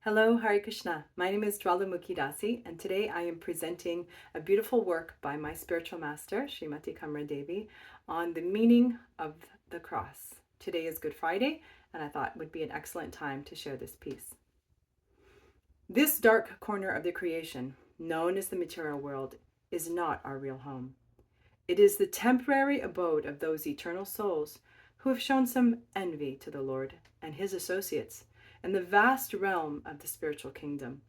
Hello, Hare Krishna. My name is Jwalamukhi Dasi, and today I am presenting a beautiful work by my spiritual master, Srimati Kamra Devi, on the meaning of the cross. Today is Good Friday, and I thought it would be an excellent time to share this piece. This dark corner of the creation, known as the material world, is not our real home. It is the temporary abode of those eternal souls who have shown some envy to the Lord and his associates in the vast realm of the spiritual kingdom,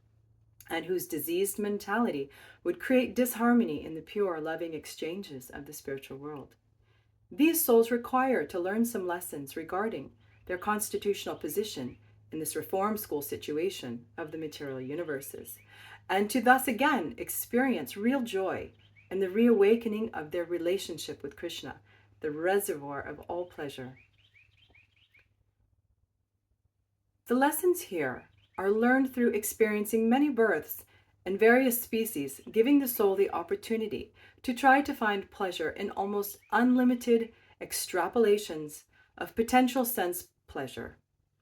and whose diseased mentality would create disharmony in the pure, loving exchanges of the spiritual world. These souls require to learn some lessons regarding their constitutional position in this reform school situation of the material universes, and to thus again experience real joy in the reawakening of their relationship with Krsna, the reservoir of all pleasure. The lessons here are learned through experiencing many births and various species, giving the soul the opportunity to try to find pleasure in almost unlimited extrapolations of potential sense pleasure.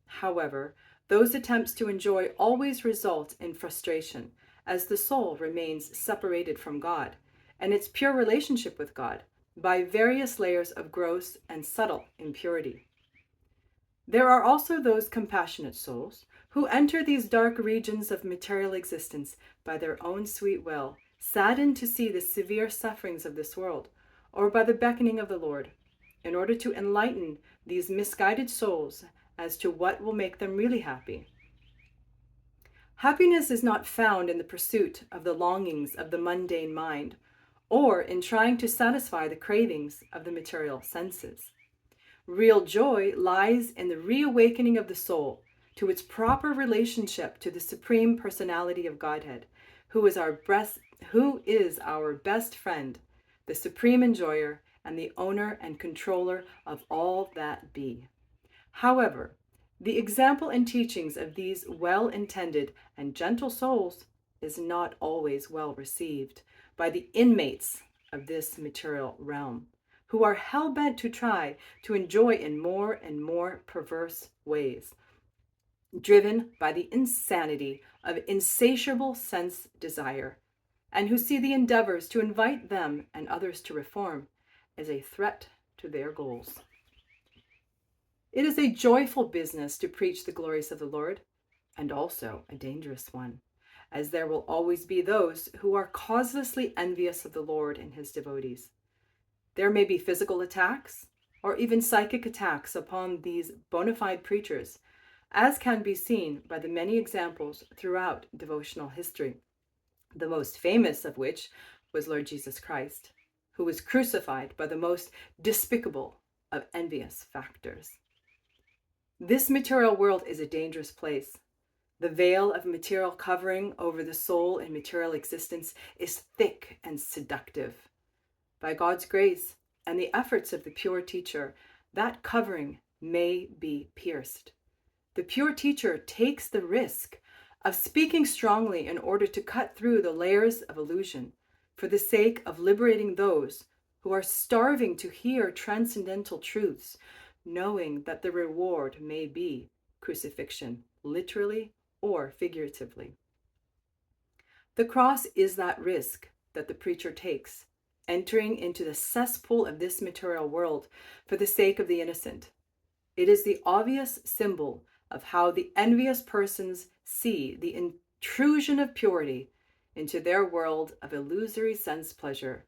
However, those attempts to enjoy always result in frustration, as the soul remains separated from God and its pure relationship with God by various layers of gross and subtle impurity. There are also those compassionate souls who enter these dark regions of material existence by their own sweet will, saddened to see the severe sufferings of this world, or by the beckoning of the Lord, in order to enlighten these misguided souls as to what will make them really happy. Happiness is not found in the pursuit of the longings of the mundane mind, or in trying to satisfy the cravings of the material senses. Real joy lies in the reawakening of the soul to its proper relationship to the Supreme Personality of Godhead, who is our best friend, the supreme enjoyer, and the owner and controller of all that be. However, the example and teachings of these well-intended and gentle souls is not always well received by the inmates of this material realm, who are hell-bent to try to enjoy in more and more perverse ways, driven by the insanity of insatiable sense desire, and who see the endeavors to invite them and others to reform as a threat to their goals. It is a joyful business to preach the glories of the Lord, and also a dangerous one, as there will always be those who are causelessly envious of the Lord and his devotees. There may be physical attacks or even psychic attacks upon these bona fide preachers, as can be seen by the many examples throughout devotional history, the most famous of which was Lord Jesus Christ, who was crucified by the most despicable of envious factors. This material world is a dangerous place. The veil of material covering over the soul in material existence is thick and seductive. By God's grace and the efforts of the pure teacher, that covering may be pierced. The pure teacher takes the risk of speaking strongly in order to cut through the layers of illusion for the sake of liberating those who are starving to hear transcendental truths, knowing that the reward may be crucifixion, literally or figuratively. The cross is that risk that the preacher takes, entering into the cesspool of this material world for the sake of the innocent. It is the obvious symbol of how the envious persons see the intrusion of purity into their world of illusory sense pleasure,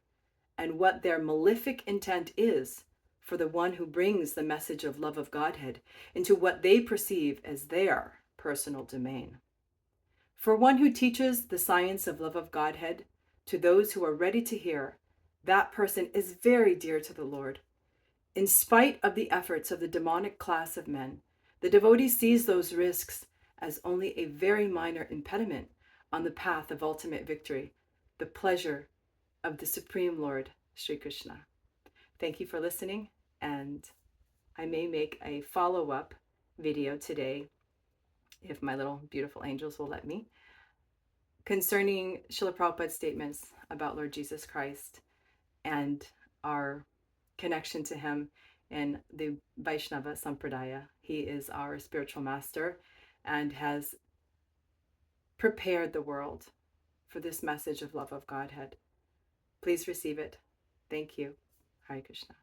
and what their malefic intent is for the one who brings the message of love of Godhead into what they perceive as their personal domain. For one who teaches the science of love of Godhead to those who are ready to hear, that person is very dear to the Lord. In spite of the efforts of the demonic class of men, the devotee sees those risks as only a very minor impediment on the path of ultimate victory, the pleasure of the Supreme Lord, Sri Krishna. Thank you for listening, and I may make a follow-up video today, if my little beautiful angels will let me, concerning Srila Prabhupada's statements about Lord Jesus Christ and our connection to him in the Vaishnava Sampradaya. He is our spiritual master and has prepared the world for this message of love of Godhead. Please receive it. Thank you. Hare Krishna.